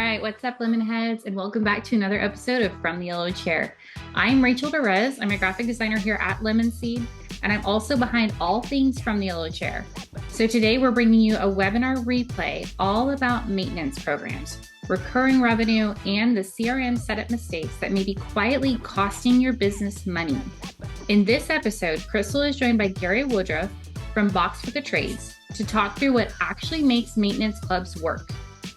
right, what's up, Lemon Heads, and welcome back to another episode of From the Yellow Chair. I'm Rachel Perez. I'm a graphic designer here at Lemon Seed, and I'm also behind all things From the Yellow Chair. So today we're bringing you a webinar replay all about maintenance programs, recurring revenue, and the CRM setup mistakes that may be quietly costing your business money. In this episode, Crystal is joined by Gary Woodruff from Box for the Trades to talk through what actually makes maintenance clubs work.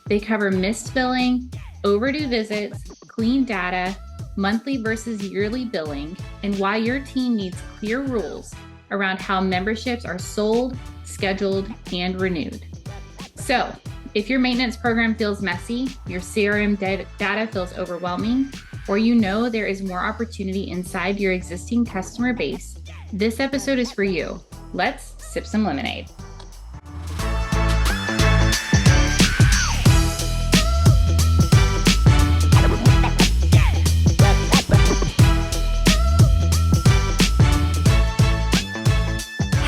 They cover missed billing, overdue visits, clean data, monthly versus yearly billing, and why your team needs clear rules around how memberships are sold, scheduled, and renewed. So, if your maintenance program feels messy, your CRM data feels overwhelming, or you know there is more opportunity inside your existing customer base, this episode is for you. Let's sip some lemonade.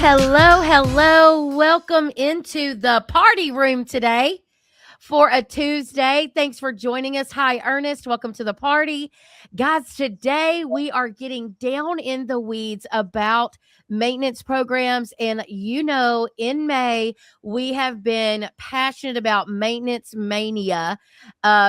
Hello. Welcome into the party room today for a Tuesday. Thanks for joining us. Hi, Ernest. Welcome to the party. Guys, today we are getting down in the weeds about maintenance programs. And you know, in May, we have been passionate about maintenance mania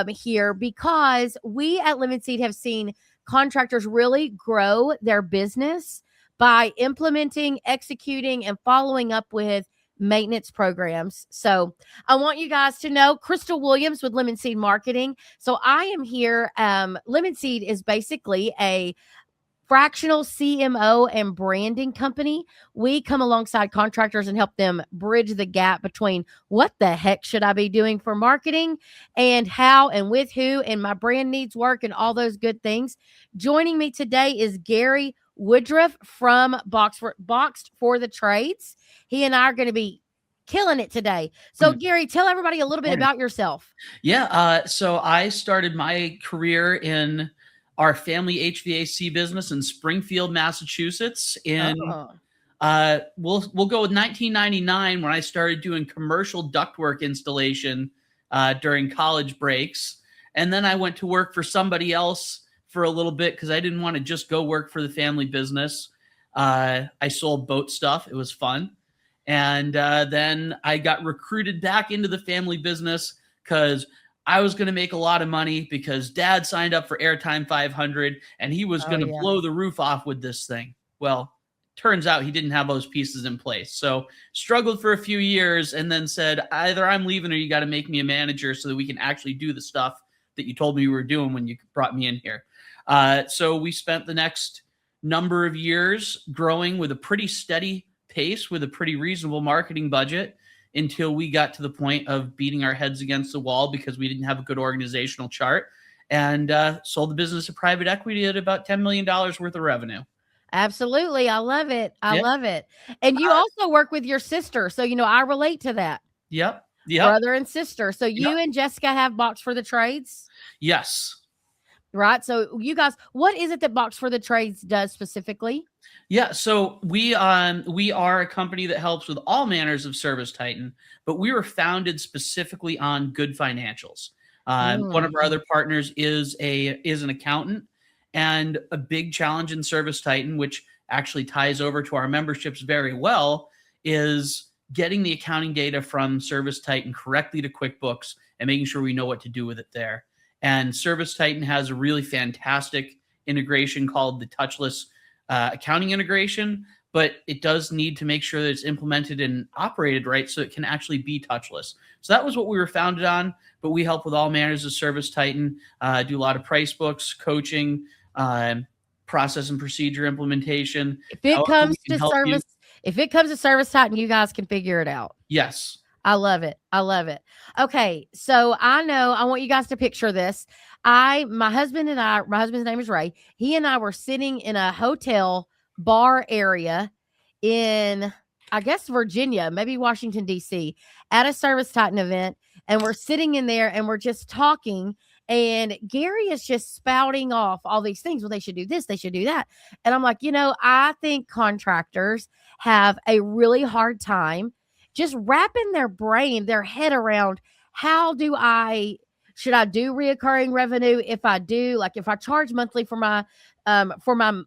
here because we at Lemon Seed have seen contractors really grow their business by implementing, executing, and following up with maintenance programs. So I want you guys to know Crystal Williams with Lemon Seed Marketing. So I am here. Lemon Seed is basically a fractional CMO and branding company. We come alongside contractors and help them bridge the gap between what the heck should I be doing for marketing and how and with who and my brand needs work and all those good things. Joining me today is Gary Woodruff from Boxed for the Trades. He and I are going to be killing it today. So Gary, tell everybody a little bit about yourself. So I started my career in our family HVAC business in Springfield, Massachusetts. We'll go with 1999 when I started doing commercial ductwork installation during college breaks. And then I went to work for somebody else for a little bit because I didn't want to just go work for the family business. I sold boat stuff. It was fun. And then I got recruited back into the family business because I was going to make a lot of money because Dad signed up for Airtime 500 and he was going to blow the roof off with this thing. Well, turns out he didn't have those pieces in place. So struggled for a few years and then said, either I'm leaving or you got to make me a manager so that we can actually do the stuff that you told me you were doing when you brought me in here. So we spent the next number of years growing with a pretty steady pace with a pretty reasonable marketing budget until we got to the point of beating our heads against the wall because we didn't have a good organizational chart and sold the business to private equity at about $10 million worth of revenue. Absolutely. I love it. I love it. And you also work with your sister. So, you know, I relate to that. Yep. Brother and sister. So you and Jessica have Box for the Trades? Yes. Right. So you guys, what is it that Box for the Trades does specifically? Yeah, so we are a company that helps with all manners of service Titan, but we were founded specifically on good financials. One of our other partners is an accountant, and a big challenge in Service Titan, which actually ties over to our memberships very well, is getting the accounting data from Service Titan correctly to QuickBooks and making sure we know what to do with it there. And Service Titan has a really fantastic integration called the touchless accounting integration, but it does need to make sure that it's implemented and operated right so it can actually be touchless. So that was what we were founded on, but we help with all manners of Service Titan, do a lot of price books, coaching, process and procedure implementation. If it comes to Service Titan, you guys can figure it out. Yes. I love it. Okay. So I want you guys to picture this. My husband's name is Ray. He and I were sitting in a hotel bar area in, I guess, Virginia, maybe Washington, D.C., at a Service Titan event. And we're sitting in there and we're just talking. And Gary is just spouting off all these things. Well, they should do this. They should do that. And I'm like, I think contractors have a really hard time just wrapping their head around how do I Should I do reoccurring revenue? If I do, like if I charge monthly for my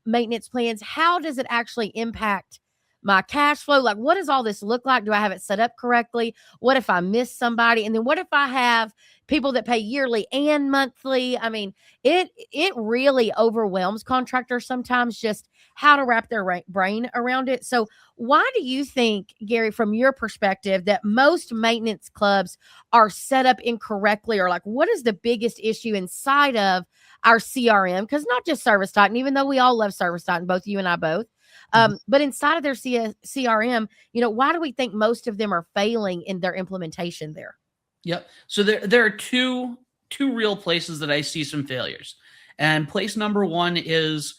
maintenance plans, how does it actually impact my cash flow? Like, what does all this look like? Do I have it set up correctly? What if I miss somebody? And then what if I have people that pay yearly and monthly? I mean, it really overwhelms contractors sometimes just how to wrap their brain around it. So why do you think, Gary, from your perspective, that most maintenance clubs are set up incorrectly? Or like, what is the biggest issue inside of our CRM? Because not just Service Titan, even though we all love Service Titan, both you and I both. But inside of their CRM, why do we think most of them are failing in their implementation there? Yep. So there are two real places that I see some failures. And place number one is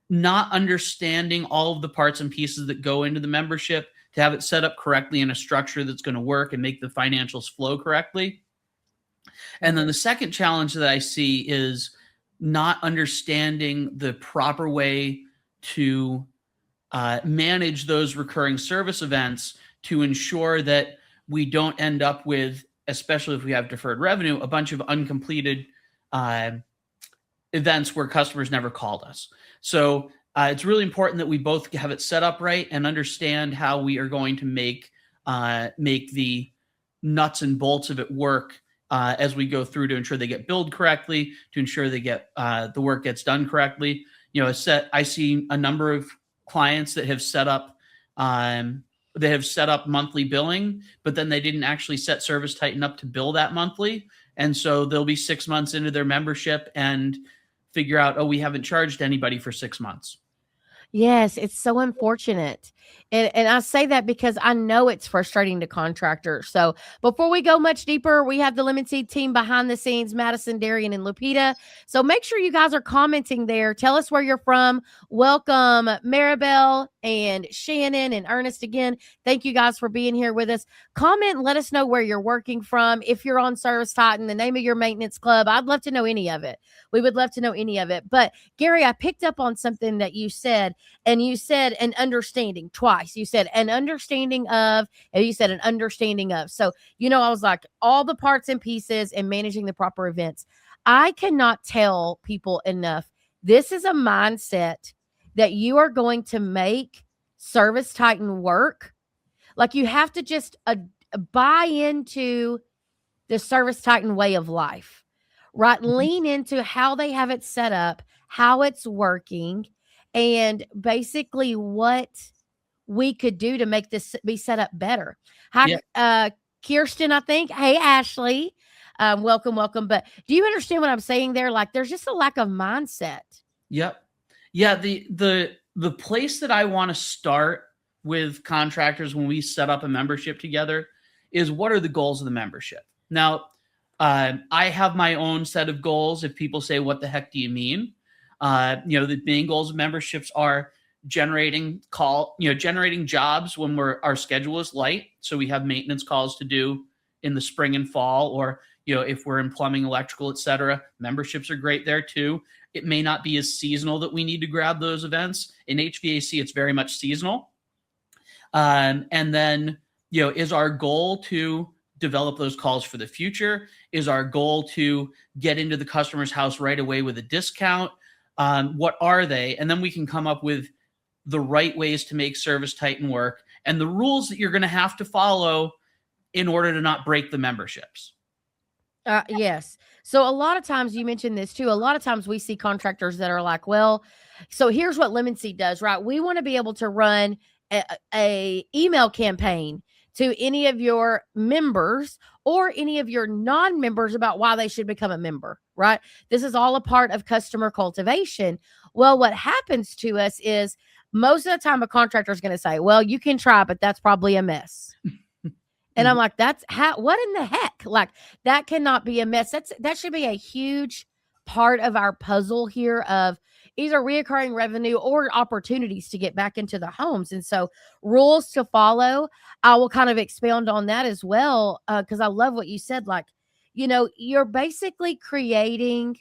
not understanding all of the parts and pieces that go into the membership to have it set up correctly in a structure that's going to work and make the financials flow correctly. And then the second challenge that I see is not understanding the proper way to manage those recurring service events to ensure that we don't end up with, especially if we have deferred revenue, a bunch of uncompleted events where customers never called us. So it's really important that we both have it set up right and understand how we are going to make the nuts and bolts of it work as we go through to ensure they get billed correctly, to ensure they get the work gets done correctly. I see a number of clients that have set up monthly billing, but then they didn't actually set Service Titan up to bill that monthly. And so they'll be 6 months into their membership and figure out, we haven't charged anybody for 6 months. Yes, it's so unfortunate. And I say that because I know it's frustrating to contractors. So before we go much deeper, we have the Lemon Seed team behind the scenes, Madison, Darian, and Lupita. So make sure you guys are commenting there. Tell us where you're from. Welcome, Maribel and Shannon and Ernest again. Thank you guys for being here with us. Comment and let us know where you're working from. If you're on Service Titan, the name of your maintenance club. I'd love to know any of it. We would love to know any of it. But Gary, I picked up on something that you said, and you said an understanding twice. You said an understanding of, and you said an understanding of. So, I was like, all the parts and pieces and managing the proper events. I cannot tell people enough. This is a mindset that you are going to make Service Titan work. Like, you have to just buy into the Service Titan way of life, right? Mm-hmm. Lean into how they have it set up, how it's working, and basically what we could do to make this be set up better. Hi, Kirsten, I think. Hey, Ashley. Welcome. But do you understand what I'm saying there? Like, there's just a lack of mindset. Yep. Yeah. The place that I want to start with contractors when we set up a membership together is, what are the goals of the membership? Now, I have my own set of goals. If people say, what the heck do you mean? The main goals of memberships are generating jobs when our schedule is light. So we have maintenance calls to do in the spring and fall, or, if we're in plumbing, electrical, etc. Memberships are great there too. It may not be as seasonal that we need to grab those events. In HVAC, it's very much seasonal. And then, is our goal to develop those calls for the future? Is our goal to get into the customer's house right away with a discount? What are they? And then we can come up with the right ways to make Service Titan work and the rules that you're going to have to follow in order to not break the memberships. Yes. So a lot of times, you mentioned this too, a lot of times we see contractors that are like, well, so here's what Lemon Seed does, right? We want to be able to run a email campaign to any of your members or any of your non-members about why they should become a member, right? This is all a part of customer cultivation. Well, what happens to us is, most of the time a contractor is going to say, well, you can try, but that's probably a mess. And I'm like, what in the heck? Like, that cannot be a mess. That should be a huge part of our puzzle here of either reoccurring revenue or opportunities to get back into the homes. And so, rules to follow, I will kind of expound on that as well, because I love what you said. Like, you're basically creating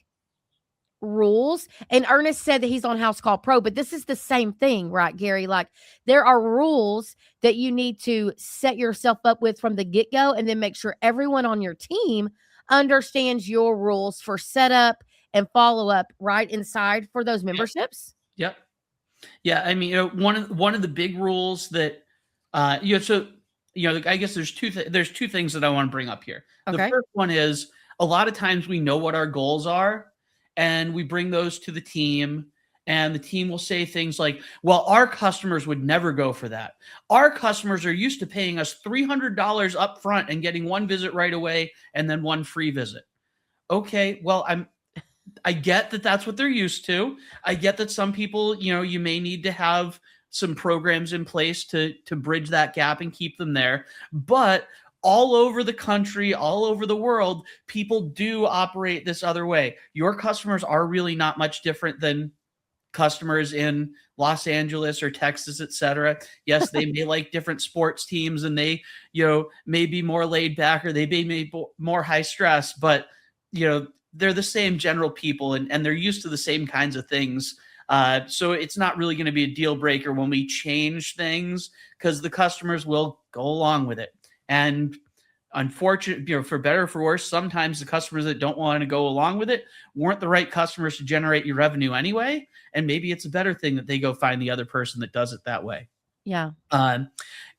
rules. And Ernest said that he's on House Call Pro, but this is the same thing, right, Gary? Like, there are rules that you need to set yourself up with from the get-go, and then make sure everyone on your team understands your rules for setup and follow up right inside for those memberships? Yep. Yeah. I mean, one of the big rules that, I guess there's there's two things that I want to bring up here. Okay. The first one is a lot of times we know what our goals are and we bring those to the team, and the team will say things like, well, our customers would never go for that. Our customers are used to paying us $300 up front and getting one visit right away and then one free visit. Okay, well, I get that that's what they're used to. I get that some people, you may need to have some programs in place to bridge that gap and keep them there. But all over the country, all over the world, people do operate this other way. Your customers are really not much different than customers in Los Angeles or Texas, et cetera. Yes, they may like different sports teams, and they, may be more laid back, or they may be more high stress, but, they're the same general people, and they're used to the same kinds of things. So it's not really going to be a deal breaker when we change things, because the customers will go along with it. And unfortunately, for better or for worse, sometimes the customers that don't want to go along with it weren't the right customers to generate your revenue anyway. And maybe it's a better thing that they go find the other person that does it that way. Yeah. And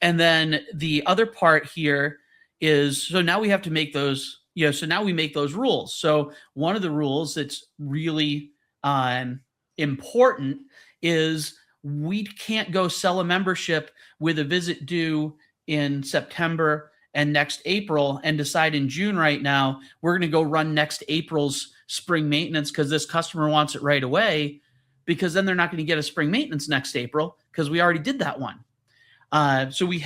then the other part here is, so now we have to make those, so now we make those rules. So one of the rules that's really important is we can't go sell a membership with a visit due in September and next April and decide in June right now, we're going to go run next April's spring maintenance because this customer wants it right away, because then they're not going to get a spring maintenance next April because we already did that one. So we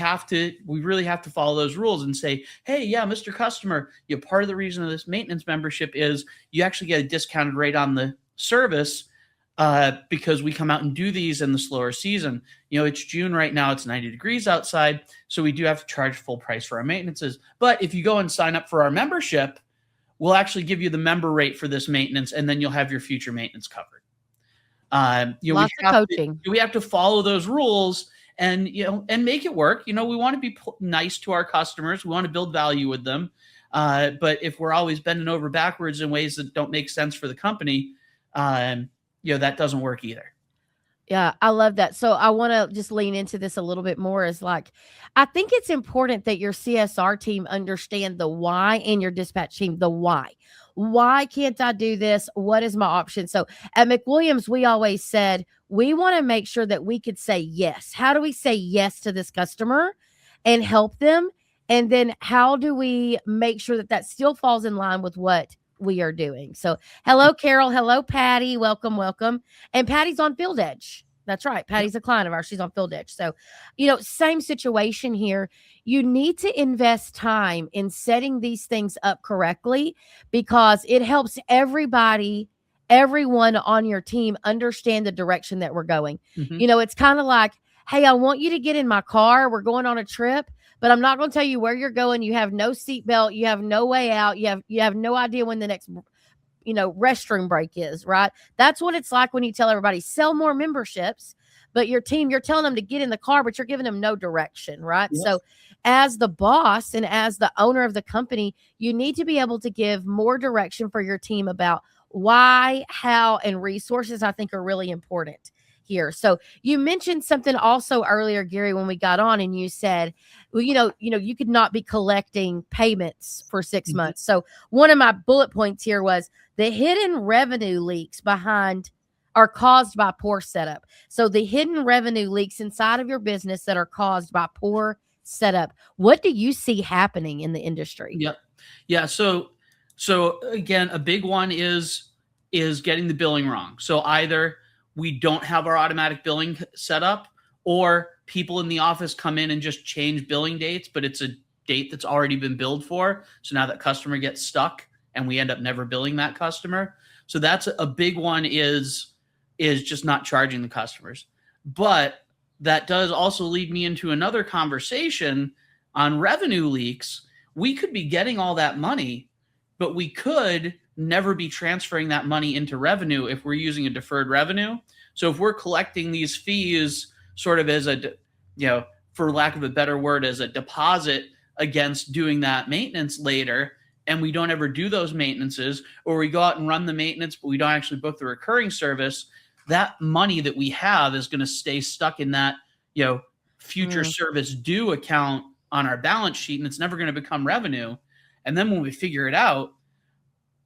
really have to follow those rules and say, hey, yeah, Mr. Customer, part of the reason of this maintenance membership is you actually get a discounted rate on the service because we come out and do these in the slower season. It's June right now, it's 90 degrees outside, so we do have to charge full price for our maintenances. But if you go and sign up for our membership, we'll actually give you the member rate for this maintenance, and then you'll have your future maintenance covered. Lots of coaching. We have to follow those rules and make it work. We want to be nice to our customers. We want to build value with them. But if we're always bending over backwards in ways that don't make sense for the company, that doesn't work either. Yeah, I love that. So I want to just lean into this a little bit more. Is like, I think it's important that your CSR team understand the why, and your dispatch team, the why. Why can't I do this? What is my option? So at McWilliams, we always said, we want to make sure that we could say yes. How do we say yes to this customer and help them? And then how do we make sure that that still falls in line with what we are doing? So hello, Carol. Hello, Patty. Welcome, welcome. And Patty's on Field Edge. That's right. Patty's a client of ours. She's on Field Edge. So, same situation here. You need to invest time in setting these things up correctly, because it helps everyone on your team understand the direction that we're going. Mm-hmm. It's kind of like, hey, I want you to get in my car. We're going on a trip, but I'm not going to tell you where you're going. You have no seatbelt. You have no way out. You have no idea when the next restroom break is, right? That's what it's like when you tell everybody sell more memberships, but your team, you're telling them to get in the car, but you're giving them no direction, right? Yes. So as the boss and as the owner of the company, you need to be able to give more direction for your team about why, how, and resources. I think are really important here. So you mentioned something also earlier, Gary, when we got on, and you said, well, you could not be collecting payments for 6 mm-hmm. months. So one of my bullet points here was the hidden revenue leaks are caused by poor setup. So the hidden revenue leaks inside of your business that are caused by poor setup. What do you see happening in the industry? Yep. Yeah. So again, a big one is getting the billing wrong. So either we don't have our automatic billing set up, or people in the office come in and just change billing dates, but it's a date that's already been billed for. So now that customer gets stuck and we end up never billing that customer. So that's a big one, is just not charging the customers. But that does also lead me into another conversation on revenue leaks. We could be getting all that money, but we could never be transferring that money into revenue if we're using a deferred revenue. So if we're collecting these fees sort of as for lack of a better word, as a deposit against doing that maintenance later, and we don't ever do those maintenances, or we go out and run the maintenance, but we don't actually book the recurring service, that money that we have is going to stay stuck in that, future service due account on our balance sheet, and it's never going to become revenue. And then when we figure it out,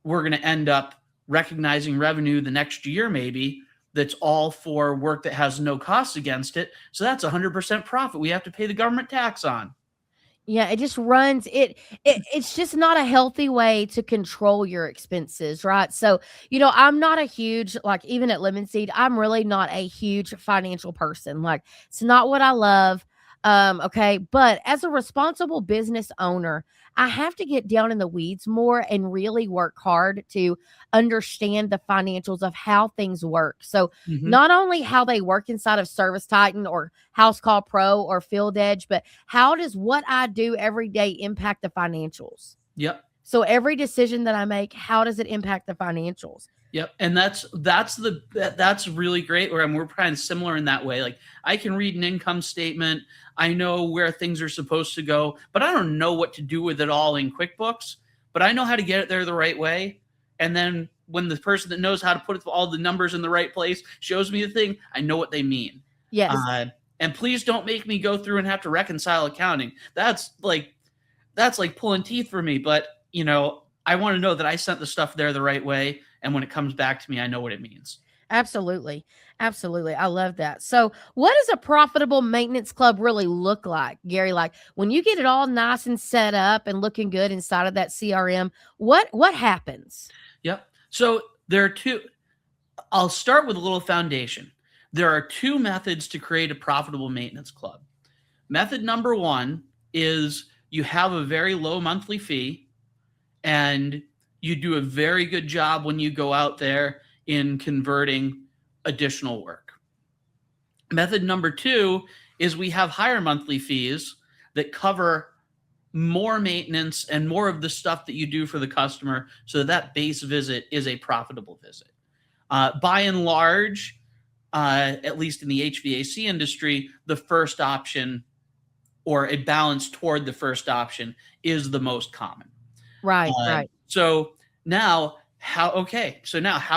we're going to end up recognizing revenue the next year, maybe, that's all for work that has no costs against it. So that's 100% profit we have to pay the government tax on. Yeah, it just runs it's just not a healthy way to control your expenses, right? So, I'm not a huge, like, even at Lemon Seed, I'm really not a huge financial person. Like, it's not what I love. Okay. But as a responsible business owner, I have to get down in the weeds more and really work hard to understand the financials of how things work. So not only how they work inside of Service Titan or House Call Pro or Field Edge, but how does what I do every day impact the financials? Yep. So every decision that I make, how does it impact the financials? Yep. And that's really great. We're kind of similar in that way. Like, I can read an income statement. I know where things are supposed to go, but I don't know what to do with it all in QuickBooks, but I know how to get it there the right way. And then when the person that knows how to put all the numbers in the right place shows me the thing, I know what they mean. Yes. And please don't make me go through and have to reconcile accounting. That's like pulling teeth for me. But, I want to know that I sent the stuff there the right way. And when it comes back to me, I know what it means. Absolutely. Absolutely. I love that. So what does a profitable maintenance club really look like, Gary? Like, when you get it all nice and set up and looking good inside of that CRM, what happens? Yep. So there are two. I'll start with a little foundation. There are two methods to create a profitable maintenance club. Method number one is you have a very low monthly fee, and you do a very good job when you go out there in converting additional work. Method number two is we have higher monthly fees that cover more maintenance and more of the stuff that you do for the customer, so that base visit is a profitable visit. By and large, at least in the HVAC industry, the first option, or a balance toward the first option, is the most common. Right, right. So now how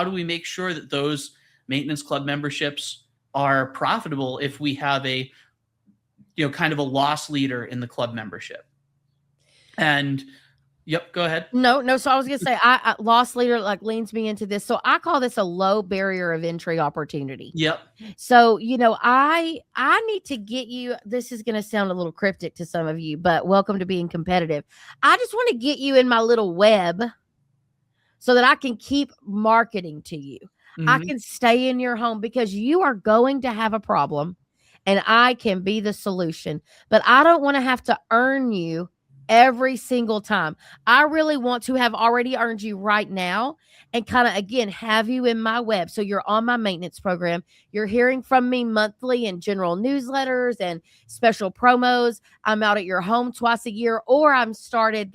do we make sure that those maintenance club memberships are profitable if we have a, kind of a loss leader in the club membership? And yep, go ahead. No. So I was going to say, I loss leader leans me into this. So I call this a low barrier of entry opportunity. Yep. So, I need to get you, this is going to sound a little cryptic to some of you, but welcome to being competitive. I just want to get you in my little web so that I can keep marketing to you. I can stay in your home, because you are going to have a problem and I can be the solution, but I don't want to have to earn you every single time. I really want to have already earned you right now and kind of, again, have you in my web. So you're on my maintenance program. You're hearing from me monthly in general newsletters and special promos. I'm out at your home twice a year, or I'm started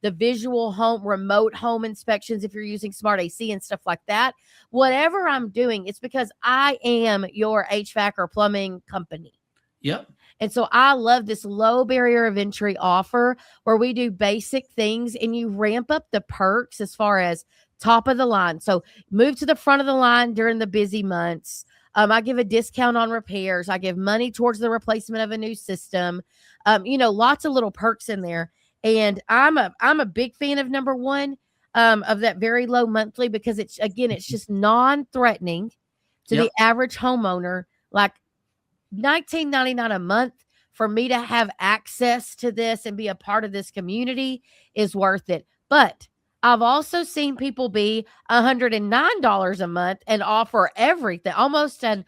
the visual home, remote home inspections if you're using smart AC and stuff like that. Whatever I'm doing, it's because I am your HVAC or plumbing company. Yep. And so I love this low barrier of entry offer where we do basic things and you ramp up the perks as far as top of the line. So move to the front of the line during the busy months. I give a discount on repairs. I give money towards the replacement of a new system. Lots of little perks in there. And I'm a big fan of number one, of that very low monthly, because it's just non-threatening to the average homeowner. Like, $19.99 a month for me to have access to this and be a part of this community is worth it. But I've also seen people be $109 a month and offer everything, almost a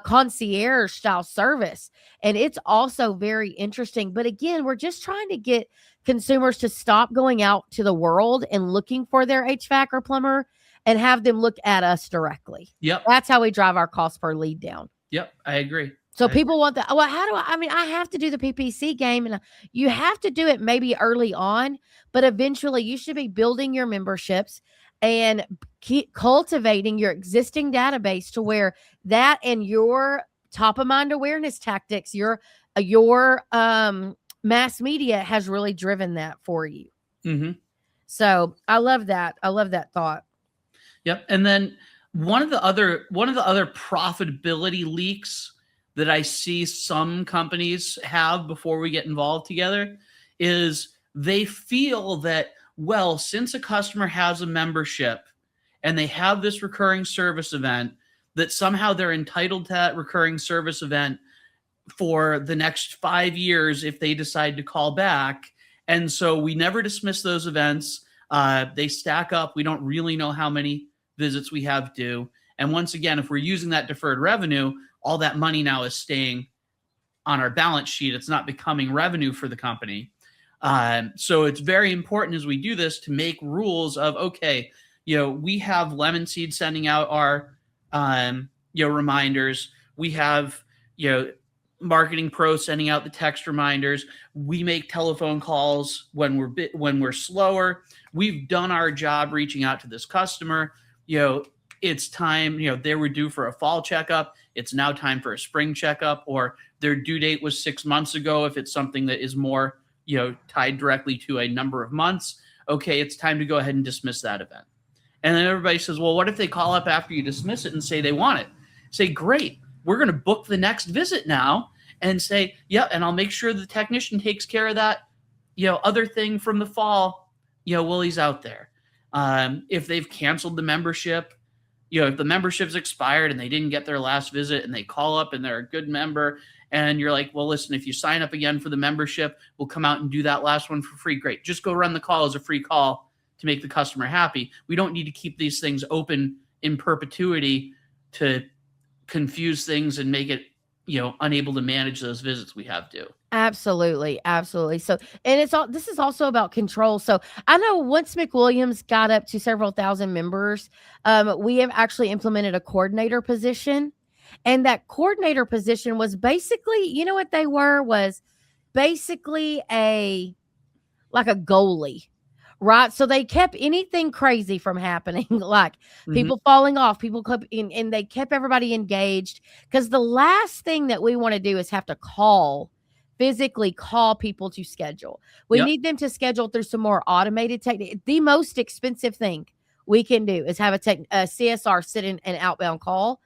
concierge style service. And it's also very interesting. But again, we're just trying to get consumers to stop going out to the world and looking for their HVAC or plumber and have them look at us directly. Yep. That's how we drive our cost per lead down. Yep. I agree. So people want that. Well, I have to do the PPC game, and you have to do it maybe early on, but eventually you should be building your memberships and keep cultivating your existing database to where that and your top of mind awareness tactics, your mass media has really driven that for you. Mm-hmm. So I love that. I love that thought. Yep. And then one of the other profitability leaks that I see some companies have before we get involved together is they feel that, well, since a customer has a membership and they have this recurring service event, that somehow they're entitled to that recurring service event for the next 5 years if they decide to call back. And so we never dismiss those events. They stack up. We don't really know how many visits we have due. And once again, if we're using that deferred revenue, all that money now is staying on our balance sheet. It's not becoming revenue for the company. So it's very important as we do this to make rules of, okay, we have Lemon Seed sending out our, reminders. We have, Marketing Pro sending out the text reminders. We make telephone calls when we're slower. We've done our job reaching out to this customer. It's time, they were due for a fall checkup. It's now time for a spring checkup, or their due date was 6 months ago. If it's something that is more, tied directly to a number of months, okay, it's time to go ahead and dismiss that event. And then everybody says, well, what if they call up after you dismiss it and say they want it? Say, great. We're going to book the next visit now and say, yeah, and I'll make sure the technician takes care of that, other thing from the fall, while he's out there. If they've canceled the membership, if the membership's expired and they didn't get their last visit and they call up and they're a good member and you're like, well, listen, if you sign up again for the membership, we'll come out and do that last one for free. Great. Just go run the call as a free call to make the customer happy. We don't need to keep these things open in perpetuity to confuse things and make it, unable to manage those visits we have due. Absolutely. Absolutely. So, and this is also about control. So I know once McWilliams got up to several thousand members, we have actually implemented a coordinator position. And that coordinator position was basically, what they was basically like a goalie. Right. So they kept anything crazy from happening, like people falling off, people and they kept everybody engaged, because the last thing that we want to do is have to physically call people to schedule. We need them to schedule through some more automated technique. The most expensive thing we can do is have a CSR sit in an outbound call.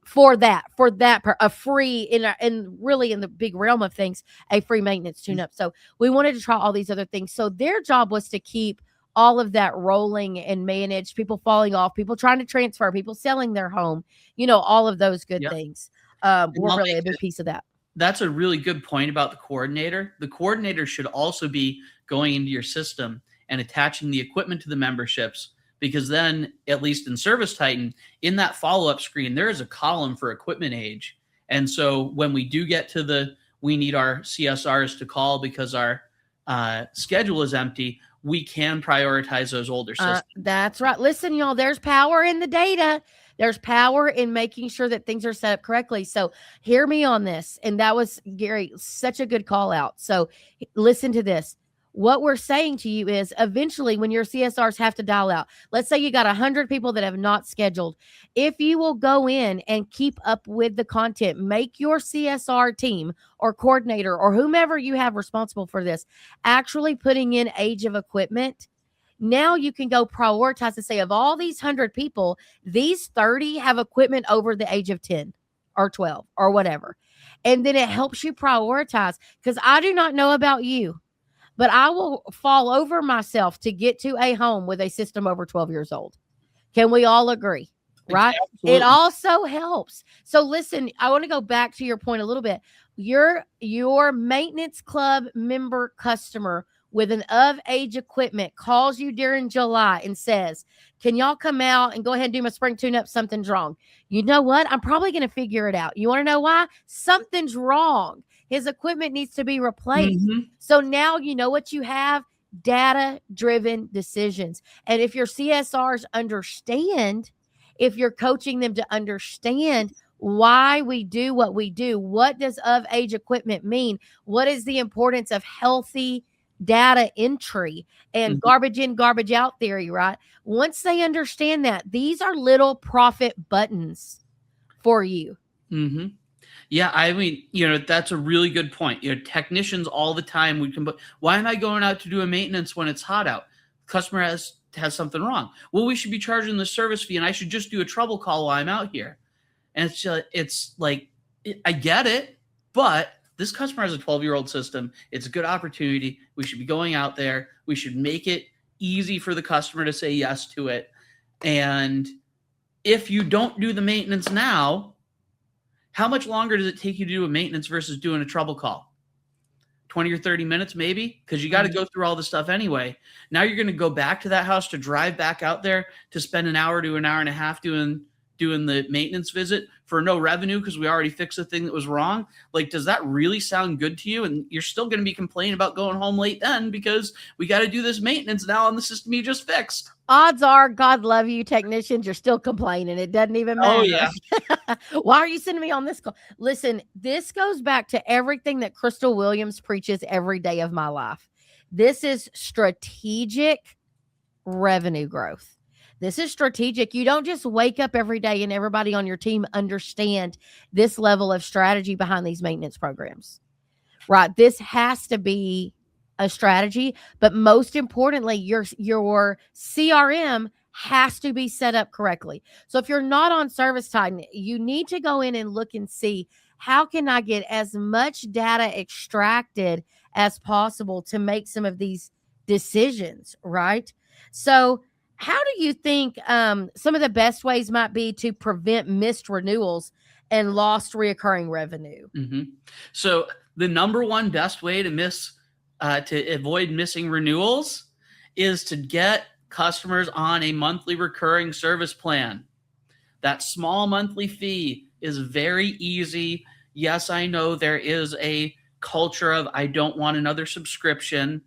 For a free, in really in the big realm of things, a free maintenance tune-up. So we wanted to try all these other things. So their job was to keep all of that rolling and manage, people falling off, people trying to transfer, people selling their home, all of those good things. We're really a big piece of that. That's a really good point about the coordinator. The coordinator should also be going into your system and attaching the equipment to the memberships, because then, at least in Service Titan, in that follow-up screen, there is a column for equipment age. And so when we do get to we need our CSRs to call because our schedule is empty, we can prioritize those older systems. That's right. Listen, y'all, there's power in the data. There's power in making sure that things are set up correctly. So hear me on this. And that was, Gary, such a good call out. So listen to this. What we're saying to you is, eventually when your CSRs have to dial out, let's say you got 100 people that have not scheduled. If you will go in and keep up with the content, make your CSR team or coordinator or whomever you have responsible for this actually putting in age of equipment. Now you can go prioritize and say, of all these 100 people, these 30 have equipment over the age of 10 or 12 or whatever. And then it helps you prioritize, because I do not know about you, but I will fall over myself to get to a home with a system over 12 years old. Can we all agree? Right? Absolutely. It also helps. So listen, I want to go back to your point a little bit. Your maintenance club member customer with an of-age equipment calls you during July and says, can y'all come out and go ahead and do my spring tune-up? Something's wrong. You know what? I'm probably going to figure it out. You want to know why? Something's wrong. His equipment needs to be replaced. So now you know what you have: data-driven decisions. And if your CSRs understand, if you're coaching them to understand why we do what we do, what does of-age equipment mean? What is the importance of healthy data entry and garbage in, garbage out theory, right? Once they understand that, these are little profit buttons for you. Yeah, I mean, that's a really good point. Technicians all the time, why am I going out to do a maintenance when it's hot out? customer has something wrong. Well, we should be charging the service fee, and I should just do a trouble call while I'm out here. And it's like, I get it, but this customer has a 12-year-old system. It's a good opportunity. We should be going out there. We should make it easy for the customer to say yes to it. And if you don't do the maintenance now, how much longer does it take you to do a maintenance versus doing a trouble call? 20 or 30 minutes maybe, because you got to go through all the stuff anyway. Now you're going to go back to that house to drive back out there to spend an hour to an hour and a half doing the maintenance visit for no revenue because we already fixed the thing that was wrong. Like, does that really sound good to you? And you're still going to be complaining about going home late then because we got to do this maintenance now on the system you just fixed. Odds are, God love you, technicians, you're still complaining. It doesn't even matter. Oh, yeah. Why are you sending me on this call? Listen, this goes back to everything that Crystal Williams preaches every day of my life. This is strategic revenue growth. This is strategic. You don't just wake up every day and everybody on your team understand this level of strategy behind these maintenance programs, right? This has to be a strategy, but most importantly, your CRM has to be set up correctly. So if you're not on ServiceTitan, you need to go in and look and see, how can I get as much data extracted as possible to make some of these decisions, right? So how do you think some of the best ways might be to prevent missed renewals and lost reoccurring revenue? Mm-hmm. So the number one best way to avoid missing renewals is to get customers on a monthly recurring service plan. That small monthly fee is very easy. Yes, I know there is a culture of, I don't want another subscription.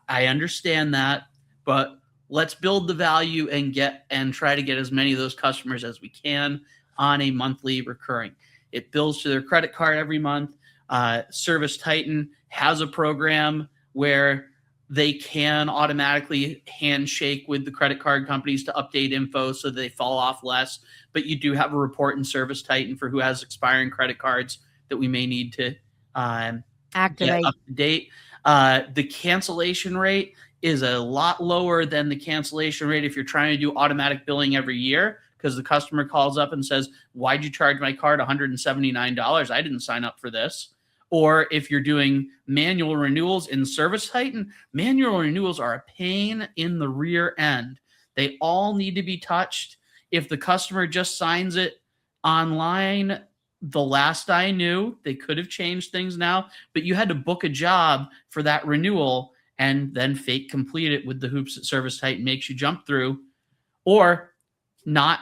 I understand that, but let's build the value and try to get as many of those customers as we can on a monthly recurring. It bills to their credit card every month. ServiceTitan has a program where they can automatically handshake with the credit card companies to update info so that they fall off less. But you do have a report in ServiceTitan for who has expiring credit cards that we may need to activate. Get up to date. The cancellation rate is a lot lower than the cancellation rate if you're trying to do automatic billing every year, because the customer calls up and says, why'd you charge my card $179? I didn't sign up for this. Or if you're doing manual renewals in ServiceTitan, manual renewals are a pain in the rear end. They all need to be touched. If the customer just signs it online, the last I knew, they could have changed things now, but you had to book a job for that renewal and then fake complete it with the hoops that ServiceTitan makes you jump through, or not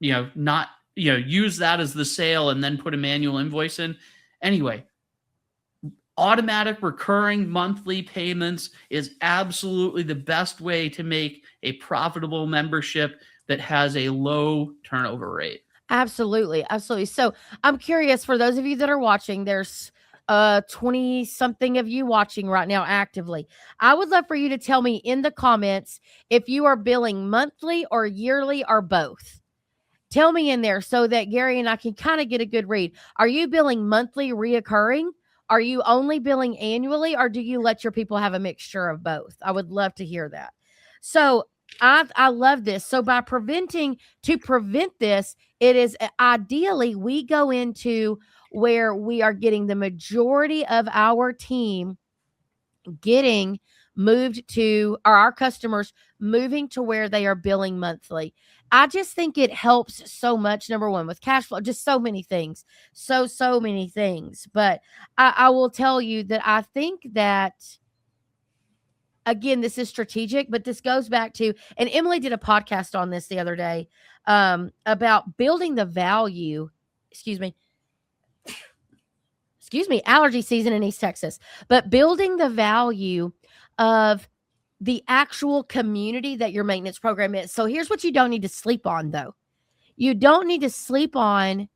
use that as the sale and then put a manual invoice in. Anyway, automatic recurring monthly payments is absolutely the best way to make a profitable membership that has a low turnover rate. Absolutely. Absolutely. So I'm curious, for those of you that are watching, there's 20 something of you watching right now actively. I would love for you to tell me in the comments if you are billing monthly or yearly or both. Tell me in there so that Gary and I can kind of get a good read. Are you billing monthly reoccurring? Are you only billing annually, or do you let your people have a mixture of both? I would love to hear that. So I love this. So to prevent this, it is ideally we go into where we are getting the majority of our team getting moved to, or our customers moving to where they are billing monthly. I just think it helps so much, number one, with cash flow, just so many things, so many things. But I will tell you that I think that, again, this is strategic, but this goes back to, and Emily did a podcast on this the other day about building the value, allergy season in East Texas, but building the value of the actual community that your maintenance program is. So here's what you don't need to sleep on, though. You don't need to sleep on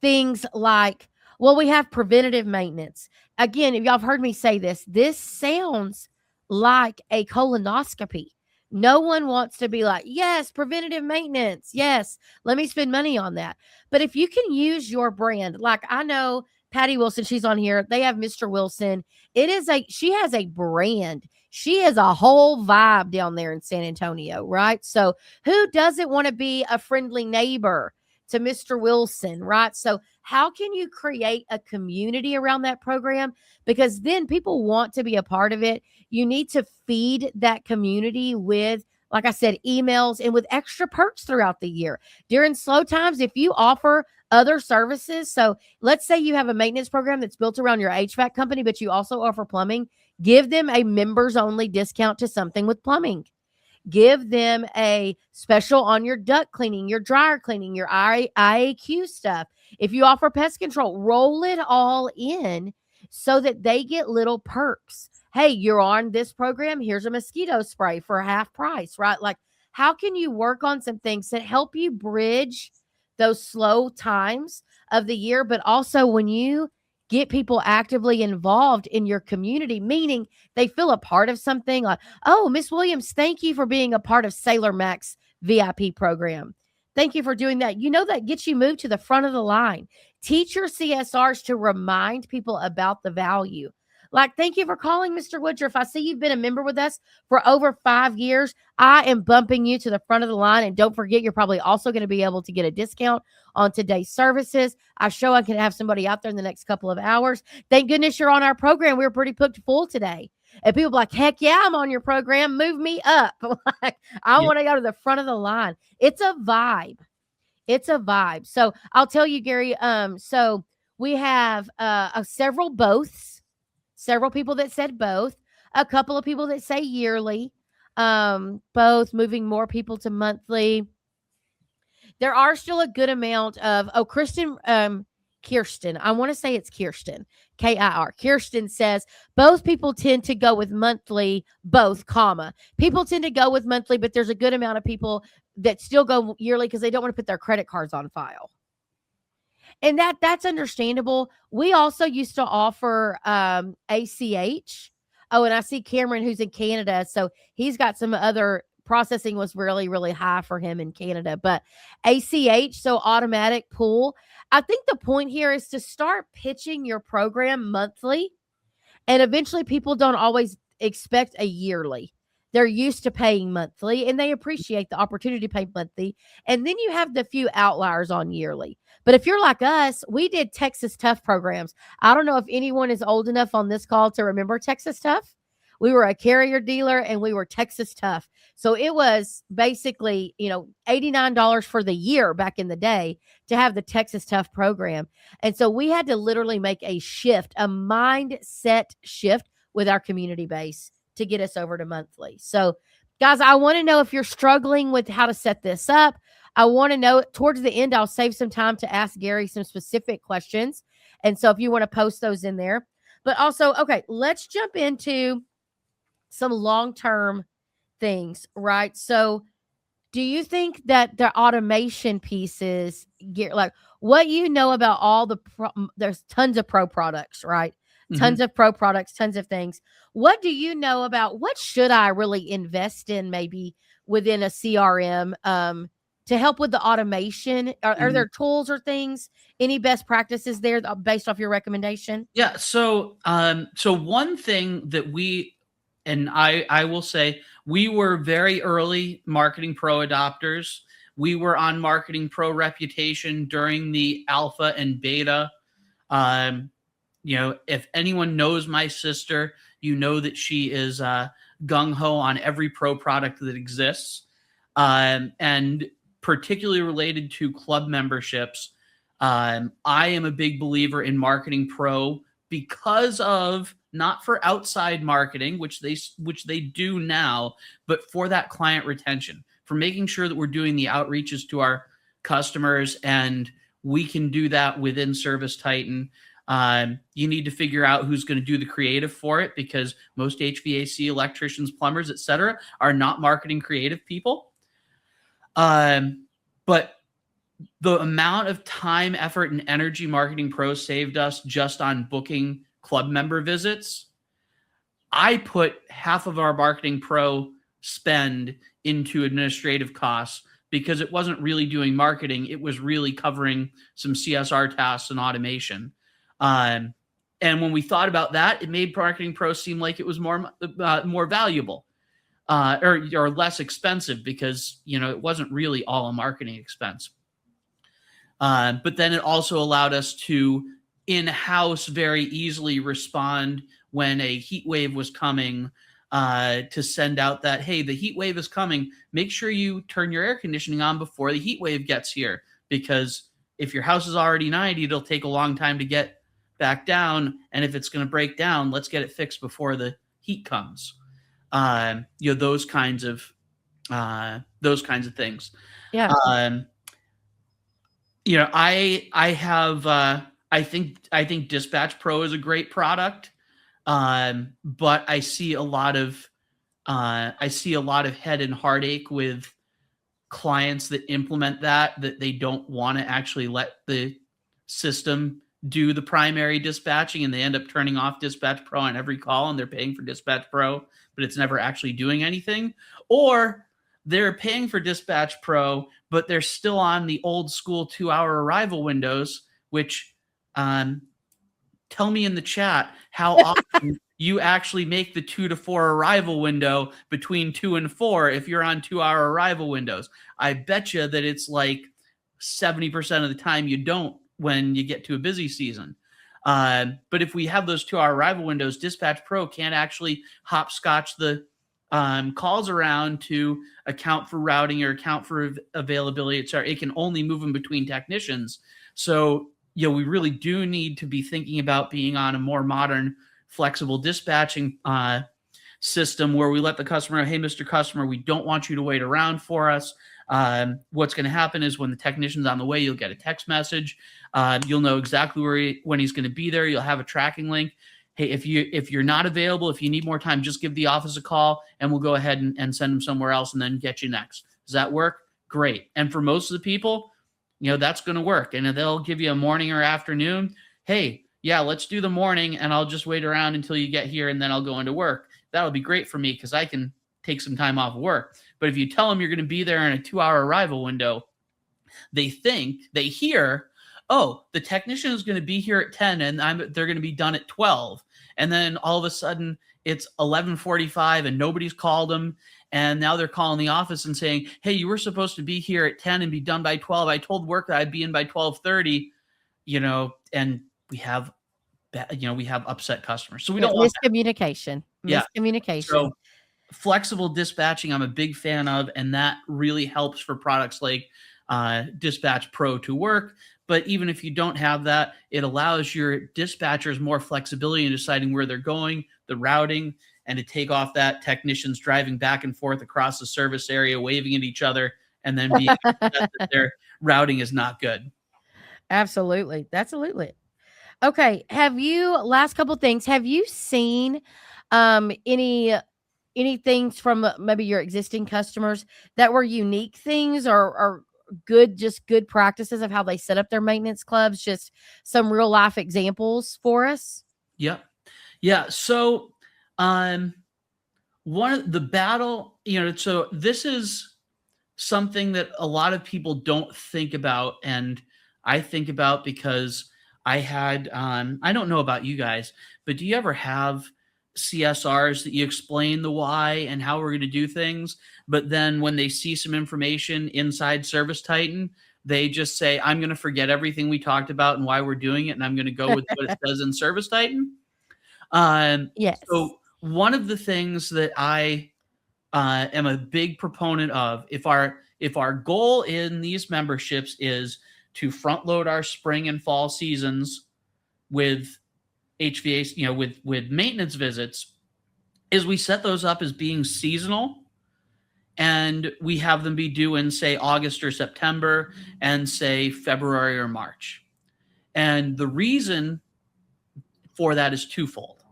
things like, well, we have preventative maintenance. Again, if y'all have heard me say this sounds like a colonoscopy. No one wants to be like, yes, preventative maintenance. Yes, let me spend money on that. But if you can use your brand, like I know Patty Wilson, she's on here. They have Mr. Wilson. She has a brand. She is a whole vibe down there in San Antonio, right? So who doesn't want to be a friendly neighbor to Mr. Wilson, right? So how can you create a community around that program? Because then people want to be a part of it. You need to feed that community with, like I said, emails and with extra perks throughout the year. During slow times, if you offer other services, so let's say you have a maintenance program that's built around your HVAC company, but you also offer plumbing, give them a members only discount to something with plumbing. Give them a special on your duct cleaning, your dryer cleaning, your IAQ stuff. If you offer pest control, roll it all in so that they get little perks. Hey, you're on this program. Here's a mosquito spray for half price, right? Like, how can you work on some things that help you bridge those slow times of the year, but also when you get people actively involved in your community, meaning they feel a part of something like, oh, Miss Williams, thank you for being a part of Sailor Max VIP program. Thank you for doing that. You know, that gets you moved to the front of the line. Teach your CSRs to remind people about the value. Like, thank you for calling, Mr. Woodruff. I see you've been a member with us for over 5 years. I am bumping you to the front of the line. And don't forget, you're probably also going to be able to get a discount on today's services. I show I can have somebody out there in the next couple of hours. Thank goodness you're on our program. We were pretty booked full today. And people are like, heck yeah, I'm on your program. Move me up. Like, I want to go to the front of the line. It's a vibe. It's a vibe. So I'll tell you, Gary, so we have several people that said both, a couple of people that say yearly, both, moving more people to monthly. There are still a good amount of, Kirsten, I want to say it's Kirsten, K-I-R. Kirsten says both people tend to go with monthly, both, comma. People tend to go with monthly, but there's a good amount of people that still go yearly because they don't want to put their credit cards on file. And that's understandable. We also used to offer ACH. Oh, and I see Cameron, who's in Canada. So he's got some other processing was really, really high for him in Canada. But ACH, so automatic pool. I think the point here is to start pitching your program monthly. And eventually people don't always expect a yearly. They're used to paying monthly and they appreciate the opportunity to pay monthly. And then you have the few outliers on yearly. But if you're like us, we did Texas Tough programs. I don't know if anyone is old enough on this call to remember Texas Tough. We were a carrier dealer and we were Texas Tough. So it was basically, $89 for the year back in the day to have the Texas Tough program. And so we had to literally make a shift, a mindset shift with our community base to get us over to monthly. So guys, I want to know if you're struggling with how to set this up. I want to know towards the end, I'll save some time to ask Gary some specific questions. And so if you want to post those in there, but also, okay, let's jump into some long-term things, right? So do you think that the automation pieces get like what you know about all there's tons of pro products, right? Tons of pro products, tons of things. What do you know about what should I really invest in maybe within a CRM to help with the automation? Are there tools or things, any best practices there based off your recommendation? Yeah. So one thing that I will say, we were very early Marketing Pro adopters. We were on Marketing Pro reputation during the alpha and beta. If anyone knows my sister, you know that she is gung-ho on every pro product that exists. And particularly related to club memberships, I am a big believer in Marketing Pro because of, not for outside marketing, which they do now, but for that client retention, for making sure that we're doing the outreaches to our customers, and we can do that within Service Titan. You need to figure out who's going to do the creative for it, because most HVAC electricians, plumbers, etc., are not marketing creative people. But the amount of time, effort, and energy Marketing Pro saved us just on booking club member visits, I put half of our Marketing Pro spend into administrative costs because it wasn't really doing marketing. It was really covering some CSR tasks and automation. And And when we thought about that, it made Marketing Pro seem like it was more valuable or less expensive because, it wasn't really all a marketing expense. But then it also allowed us to in-house very easily respond when a heat wave was coming, to send out that, hey, the heat wave is coming. Make sure you turn your air conditioning on before the heat wave gets here, because if your house is already 90, it'll take a long time to get back down. And if it's going to break down, let's get it fixed before the heat comes. Those kinds of things. Yeah. I think Dispatch Pro is a great product. But I see a lot of head and heartache with clients that implement that they don't want to actually let the system do the primary dispatching, and they end up turning off Dispatch Pro on every call, and they're paying for Dispatch Pro, but it's never actually doing anything. Or they're paying for Dispatch Pro, but they're still on the old school 2-hour arrival windows, which, tell me in the chat how often you actually make the 2 to 4 arrival window between 2 and 4 if you're on 2-hour arrival windows. I bet you that it's like 70% of the time you don't when you get to a busy season. But if we have those 2-hour arrival windows, Dispatch Pro can't actually hopscotch the calls around to account for routing or account for availability, etc. It can only move them between technicians. So, we really do need to be thinking about being on a more modern, flexible dispatching system where we let the customer know, hey, Mr. Customer, we don't want you to wait around for us. What's going to happen is when the technician's on the way, you'll get a text message. You'll know exactly when he's going to be there. You'll have a tracking link. Hey, if you're not available, if you need more time, just give the office a call and we'll go ahead and send them somewhere else and then get you next. Does that work? Great. And for most of the people, that's going to work. And they'll give you a morning or afternoon. Hey, yeah, let's do the morning and I'll just wait around until you get here and then I'll go into work. That'll be great for me because I can take some time off work. But if you tell them you're going to be there in a 2-hour arrival window, they hear, oh, the technician is going to be here at 10 and they're going to be done at 12. And then all of a sudden it's 11:45 and nobody's called them. And now they're calling the office and saying, hey, you were supposed to be here at 10 and be done by 12. I told work that I'd be in by 12:30, and we have upset customers. So we don't want miscommunication. Yeah. Miscommunication. So flexible dispatching, I'm a big fan of, and that really helps for products like Dispatch Pro to work. But even if you don't have that, it allows your dispatchers more flexibility in deciding where they're going, the routing, and to take off that technicians driving back and forth across the service area, waving at each other, and then being upset that their routing is not good. Absolutely. Okay. Last couple things, have you seen any things from maybe your existing customers that were unique things or good practices of how they set up their maintenance clubs? Just some real life examples for us. Yep. Yeah. So, one of the battle, so this is something that a lot of people don't think about. And I think about because I had, I don't know about you guys, but do you ever have CSRs that you explain the why and how we're going to do things, but then when they see some information inside Service Titan, they just say, I'm going to forget everything we talked about and why we're doing it, and I'm going to go with what it says in Service Titan? Yes. So one of the things that I am a big proponent of, if our goal in these memberships is to front load our spring and fall seasons with HVAC, with maintenance visits, is we set those up as being seasonal, and we have them be due in, say, August or September and, say, February or March. And the reason for that is twofold.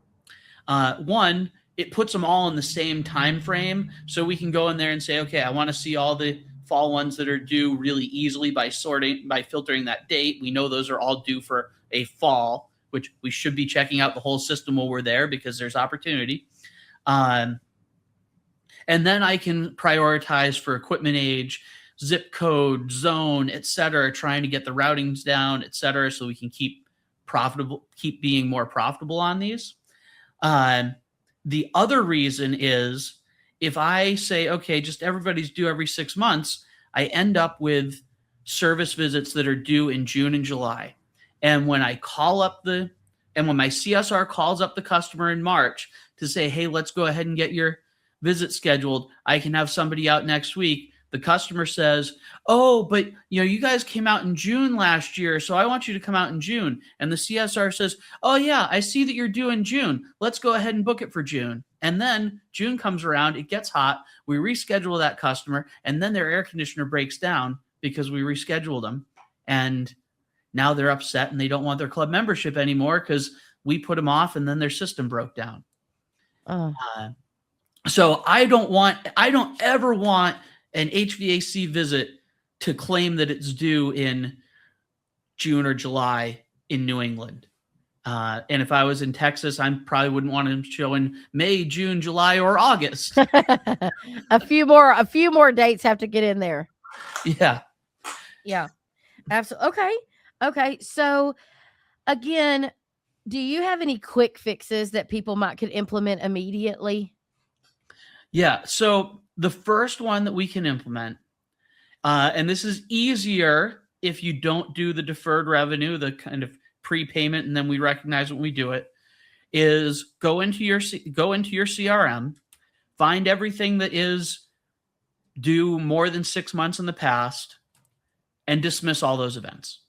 One, it puts them all in the same time frame, so we can go in there and say, okay, I want to see all the fall ones that are due really easily by filtering that date. We know those are all due for a fall, which we should be checking out the whole system while we're there because there's opportunity. And then I can prioritize for equipment age, zip code, zone, et cetera, trying to get the routings down, et cetera, so we can keep profitable, keep being more profitable on these. The other reason is if I say, okay, just everybody's due every 6 months, I end up with service visits that are due in June and July. And when I call up when my CSR calls up the customer in March to say, hey, let's go ahead and get your visit scheduled, I can have somebody out next week. The customer says, oh, but you guys came out in June last year, so I want you to come out in June. And the CSR says, oh yeah, I see that you're due in June. Let's go ahead and book it for June. And then June comes around, it gets hot, we reschedule that customer, and then their air conditioner breaks down because we rescheduled them. And now they're upset and they don't want their club membership anymore because we put them off and then their system broke down. So I don't ever want an HVAC visit to claim that it's due in June or July in New England. And if I was in Texas, I probably wouldn't want them showing May, June, July, or August. A few more dates have to get in there. Yeah. Yeah. Absolutely. Okay. So again, do you have any quick fixes that people could implement immediately? Yeah. So the first one that we can implement, and this is easier if you don't do the deferred revenue, the kind of prepayment, and then we recognize when we do it, is go into your CRM, find everything that is due more than 6 months in the past, and dismiss all those events.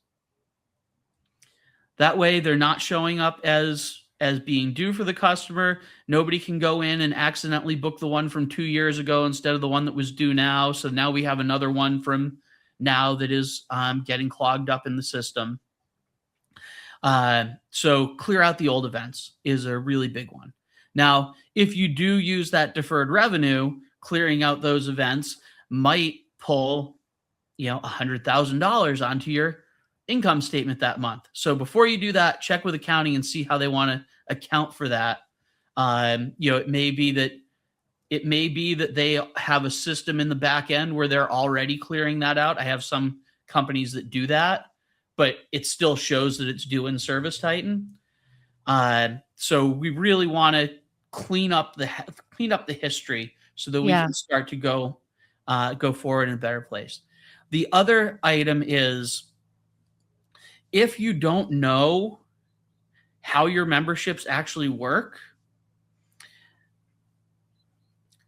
That way they're not showing up as being due for the customer. Nobody can go in and accidentally book the one from 2 years ago instead of the one that was due now. So now we have another one from now that is getting clogged up in the system. So clear out the old events is a really big one. Now, if you do use that deferred revenue, clearing out those events might pull, $100,000 onto your income statement that month. So before you do that, check with accounting and see how they want to account for that. It may be that they have a system in the back end where they're already clearing that out. I have some companies that do that, but it still shows that it's due in Service Titan. So we really want to clean up the history so that we can start to go forward in a better place. The other item is, if you don't know how your memberships actually work,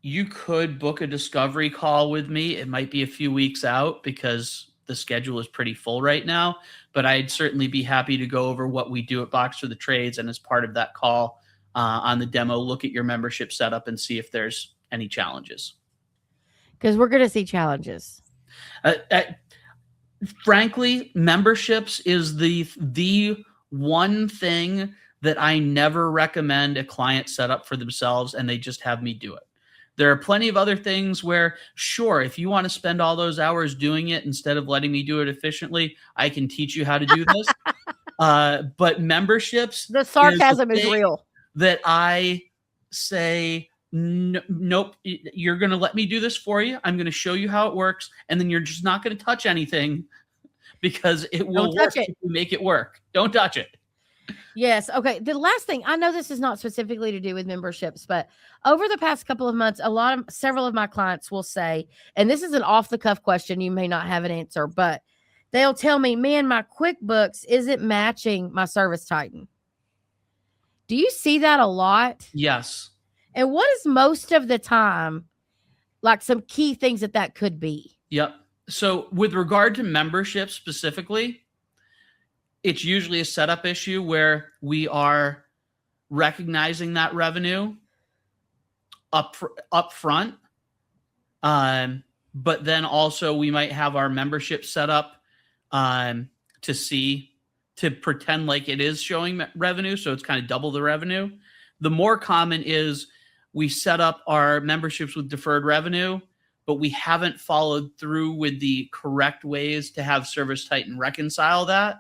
you could book a discovery call with me. It might be a few weeks out because the schedule is pretty full right now, but I'd certainly be happy to go over what we do at Box for the Trades. And as part of that call on the demo, look at your membership setup and see if there's any challenges. Because we're going to see challenges. Frankly, memberships is the one thing that I never recommend a client set up for themselves and they just have me do it. There are plenty of other things where, sure, if you want to spend all those hours doing it instead of letting me do it efficiently, I can teach you how to do this. But memberships, the sarcasm is real. That I say, nope, you're going to let me do this for you. I'm going to show you how it works. And then you're just not going to touch anything because it will work if you make it work. Don't touch it. Yes. Okay. The last thing, I know this is not specifically to do with memberships, but over the past couple of months, several of my clients will say, and this is an off the cuff question, you may not have an answer, but they'll tell me, man, my QuickBooks isn't matching my Service Titan. Do you see that a lot? Yes. And what is most of the time, like some key things that could be? Yep. So with regard to membership specifically, it's usually a setup issue where we are recognizing that revenue up front. But then also we might have our membership set up to pretend like it is showing revenue. So it's kind of double the revenue. The more common is we set up our memberships with deferred revenue, but we haven't followed through with the correct ways to have Service Titan reconcile that.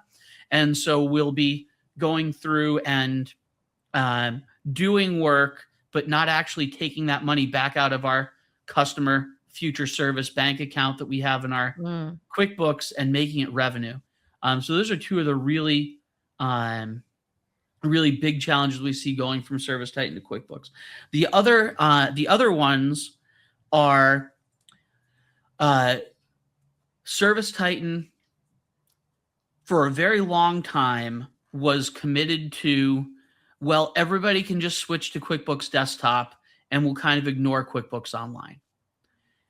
And so we'll be going through and doing work, but not actually taking that money back out of our customer future service bank account that we have in our QuickBooks and making it revenue. So those are two of the really really big challenges we see going from ServiceTitan to QuickBooks. The other ones are ServiceTitan for a very long time was committed to, well, everybody can just switch to QuickBooks Desktop and we'll kind of ignore QuickBooks Online.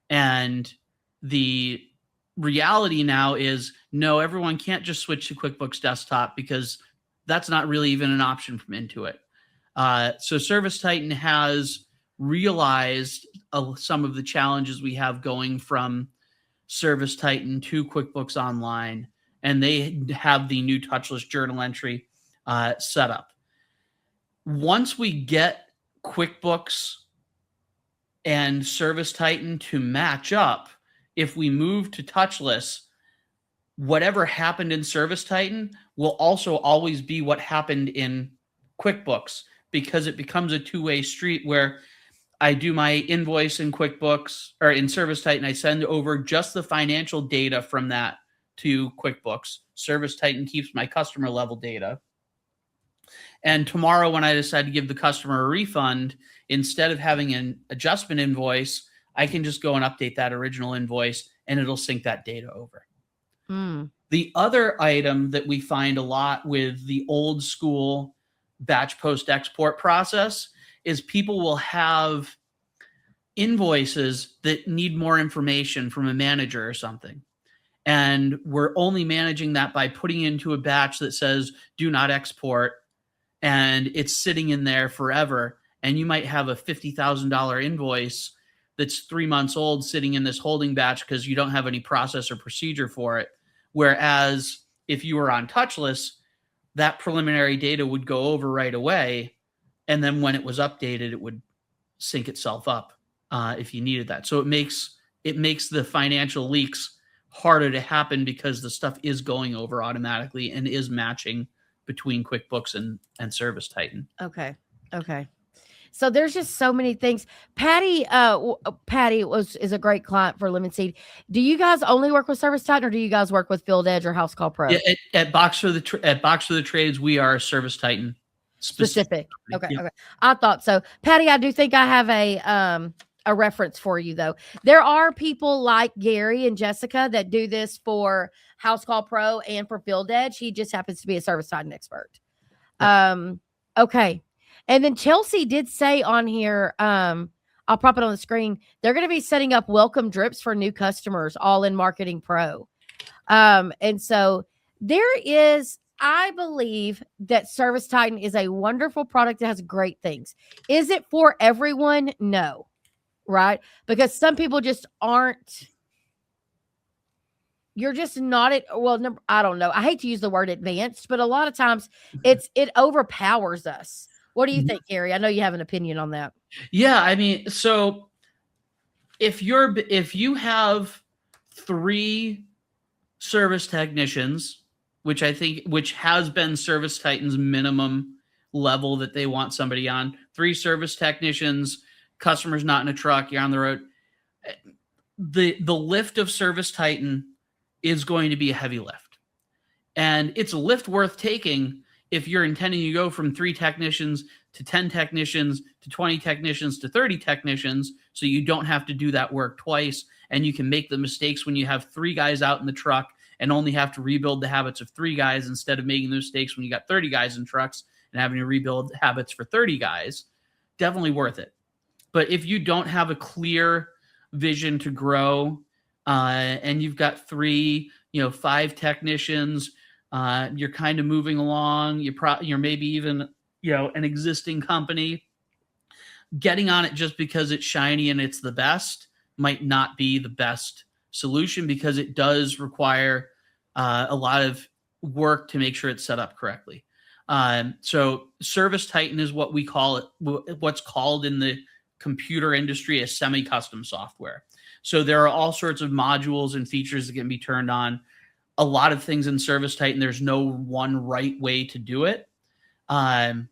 And the reality now is, no, everyone can't just switch to QuickBooks Desktop because that's not really even an option from Intuit. So ServiceTitan has realized some of the challenges we have going from ServiceTitan to QuickBooks Online, and they have the new touchless journal entry set up. Once we get QuickBooks and ServiceTitan to match up, if we move to touchless, whatever happened in ServiceTitan will also always be what happened in QuickBooks, because it becomes a two-way street where I do my invoice in QuickBooks or in ServiceTitan. I send over just the financial data from that to QuickBooks. ServiceTitan keeps my customer level data. And tomorrow when I decide to give the customer a refund, instead of having an adjustment invoice, I can just go and update that original invoice and it'll sync that data over. The other item that we find a lot with the old school batch post export process is people will have invoices that need more information from a manager or something. And we're only managing that by putting into a batch that says, do not export. And it's sitting in there forever. And you might have a $50,000 invoice that's 3 months old sitting in this holding batch because you don't have any process or procedure for it. Whereas if you were on touchless, that preliminary data would go over right away. And then when it was updated, it would sync itself up if you needed that. So it makes the financial leaks harder to happen because the stuff is going over automatically and is matching between QuickBooks and ServiceTitan. Okay. So there's just so many things. Patty is a great client for Lemon Seed. Do you guys only work with ServiceTitan, or do you guys work with Field Edge or House Call Pro? Yeah, at Box for the Trades, we are ServiceTitan specific. Okay. Yeah. Okay. I thought so. Patty, I do think I have a reference for you though. There are people like Gary and Jessica that do this for House Call Pro and for Field Edge. He just happens to be a ServiceTitan expert. Okay. And then Chelsea did say on here, I'll pop it on the screen, they're going to be setting up welcome drips for new customers, all in Marketing Pro. And so there is, I believe that ServiceTitan is a wonderful product that has great things. Is it for everyone? No. Right? Because some people just aren't. You're just not I don't know. I hate to use the word advanced, but a lot of times it overpowers us. What do you think, Gary? I know you have an opinion on that. Yeah, I mean, so if you have 3 service technicians, which has been ServiceTitan's minimum level that they want somebody on, 3 service technicians, customers not in a truck, you're on the road. The lift of ServiceTitan is going to be a heavy lift. And it's a lift worth taking if you're intending to go from 3 technicians to 10 technicians to 20 technicians to 30 technicians, so you don't have to do that work twice, and you can make the mistakes when you have 3 guys out in the truck and only have to rebuild the habits of 3 guys instead of making the mistakes when you got 30 guys in trucks and having to rebuild habits for 30 guys. Definitely worth it. But if you don't have a clear vision to grow, and you've got 3, 5 technicians, you're kind of moving along, you're maybe even, an existing company, getting on it just because it's shiny and it's the best might not be the best solution, because it does require a lot of work to make sure it's set up correctly. So ServiceTitan is what we call it, what's called in the computer industry a semi-custom software. So there are all sorts of modules and features that can be turned on. A lot of things in ServiceTitan, there's no one right way to do it. And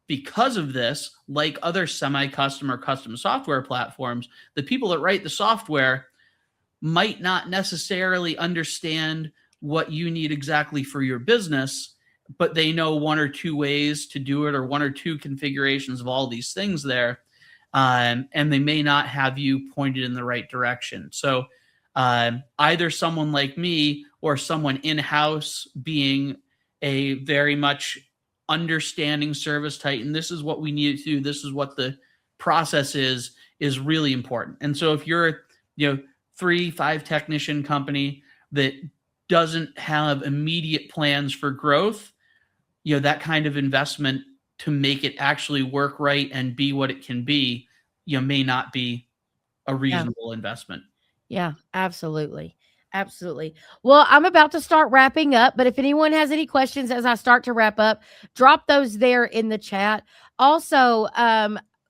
because of this, like other semi-custom or custom software platforms, the people that write the software might not necessarily understand what you need exactly for your business, but they know one or two ways to do it or one or two configurations of all these things there. And they may not have you pointed in the right direction. So either someone like me or someone in-house being a very much understanding service titan, this is what we need to do, this is what the process is really important. And so if you're 3-5 technician company that doesn't have immediate plans for growth, that kind of investment to make it actually work right and be what it can be, may not be a reasonable investment. Yeah, absolutely. Absolutely. Well, I'm about to start wrapping up, but if anyone has any questions as I start to wrap up, drop those there in the chat. Also,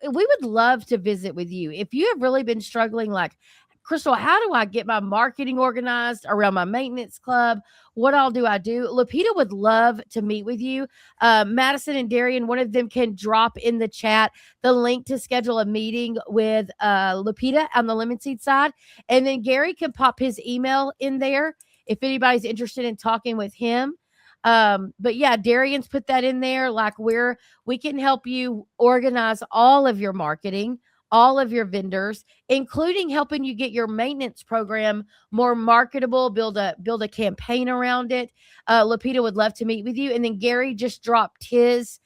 we would love to visit with you. If you have really been struggling, like, Crystal, how do I get my marketing organized around my maintenance club? What all do I do? Lupita would love to meet with you. Madison and Darian, one of them can drop in the chat the link to schedule a meeting with Lupita on the Lemon Seed side. And then Gary can pop his email in there if anybody's interested in talking with him. But yeah, Darian's put that in there. Like we can help you organize all of your marketing, all of your vendors, including helping you get your maintenance program more marketable, build a campaign around it. Lupita would love to meet with you. And then Gary just dropped his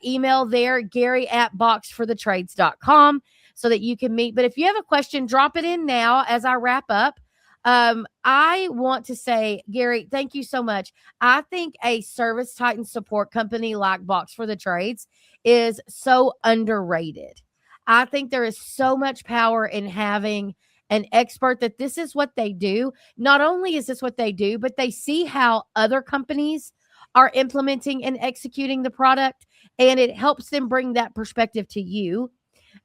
email there, gary@boxforthetrades.com, so that you can meet. But if you have a question, drop it in now as I wrap up. I want to say, Gary, thank you so much. I think a service titan support company like Box for the Trades is so underrated. I think there is so much power in having an expert that this is what they do. Not only is this what they do, but they see how other companies are implementing and executing the product, and it helps them bring that perspective to you.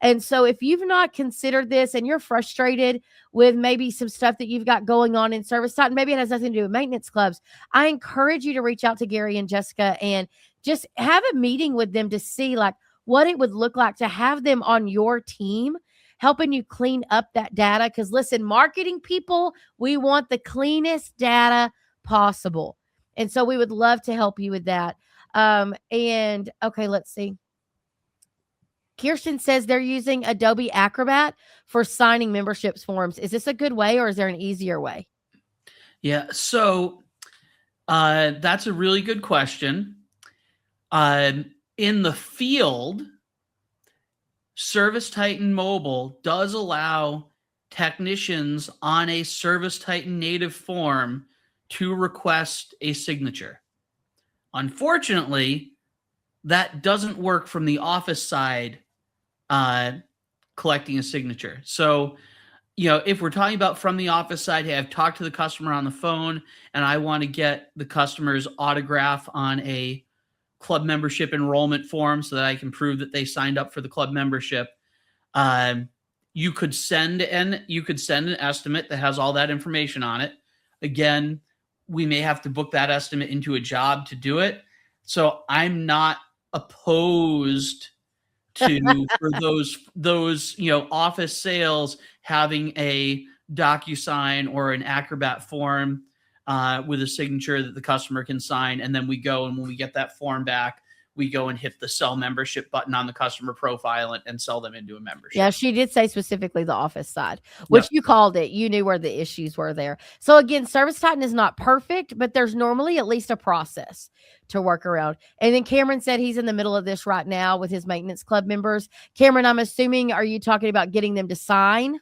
And so if you've not considered this and you're frustrated with maybe some stuff that you've got going on in service titan, maybe it has nothing to do with maintenance clubs, I encourage you to reach out to Gary and Jessica and just have a meeting with them to see like what it would look like to have them on your team, helping you clean up that data. Because listen, marketing people, we want the cleanest data possible. And so we would love to help you with that. And okay, let's see. Kirsten says they're using Adobe Acrobat for signing memberships forms. Is this a good way or is there an easier way? Yeah, so that's a really good question. In the field, Service Titan Mobile does allow technicians on a Service Titan native form to request a signature. Unfortunately, that doesn't work from the office side collecting a signature. So, if we're talking about from the office side, hey, I've talked to the customer on the phone and I want to get the customer's autograph on a club membership enrollment form so that I can prove that they signed up for the club membership. You could send an estimate that has all that information on it. Again, we may have to book that estimate into a job to do it. So I'm not opposed to for those office sales having a DocuSign or an Acrobat form with a signature that the customer can sign. And then we go, and when we get that form back, we go and hit the sell membership button on the customer profile and sell them into a membership. Yeah, she did say specifically the office side, which you called it. You knew where the issues were there. So again, Service Titan is not perfect, but there's normally at least a process to work around. And then Cameron said he's in the middle of this right now with his maintenance club members. Cameron, I'm assuming, are you talking about getting them to sign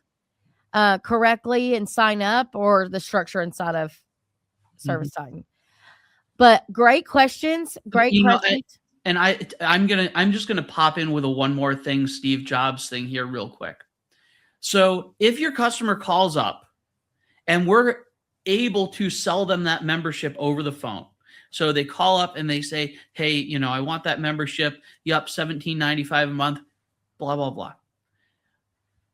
correctly and sign up, or the structure inside of Service Titan? But great questions. Great questions. I'm just gonna pop in with a one more thing, Steve Jobs thing here real quick. So if your customer calls up and we're able to sell them that membership over the phone, so they call up and they say, hey, I want that membership. Yup, $17.95 a month, blah, blah, blah.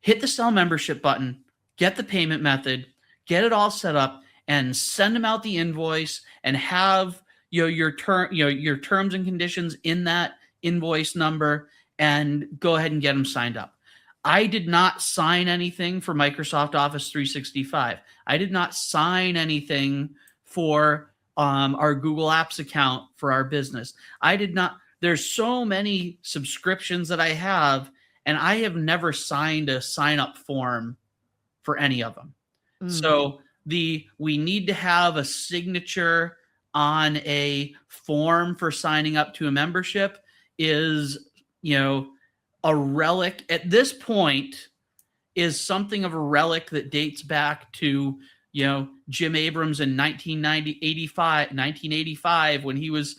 Hit the sell membership button, get the payment method, get it all set up, and send them out the invoice and have your terms and conditions in that invoice number, and go ahead and get them signed up. I did not sign anything for Microsoft Office 365. I did not sign anything for our Google Apps account for our business. I did not. There's so many subscriptions that I have, and I have never signed a sign-up form for any of them. So we need to have a signature on a form for signing up to a membership is, a relic at this point, is something of a relic that dates back to, Jim Abrams in 1985 when he was,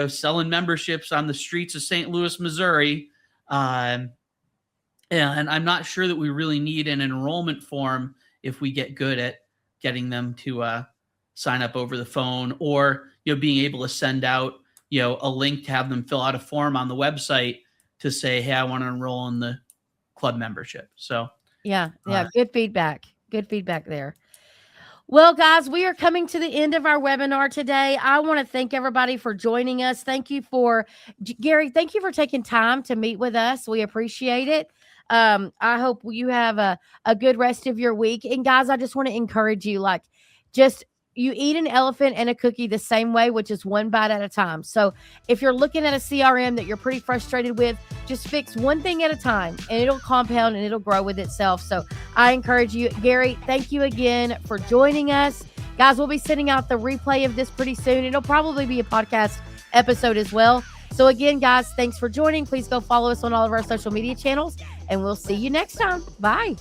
selling memberships on the streets of St. Louis, Missouri. And I'm not sure that we really need an enrollment form if we get good at getting them to sign up over the phone, or, being able to send out, a link to have them fill out a form on the website to say, hey, I want to enroll in the club membership. So yeah. Good feedback there. Well, guys, we are coming to the end of our webinar today. I want to thank everybody for joining us. Gary, thank you for taking time to meet with us. We appreciate it. I hope you have a good rest of your week. And guys, I just want to encourage you, you eat an elephant and a cookie the same way, which is one bite at a time. So if you're looking at a CRM that you're pretty frustrated with, just fix one thing at a time and it'll compound and it'll grow with itself. So I encourage you. Gary, thank you again for joining us. Guys, we'll be sending out the replay of this pretty soon. It'll probably be a podcast episode as well. So again, guys, thanks for joining. Please go follow us on all of our social media channels, and we'll see you next time. Bye.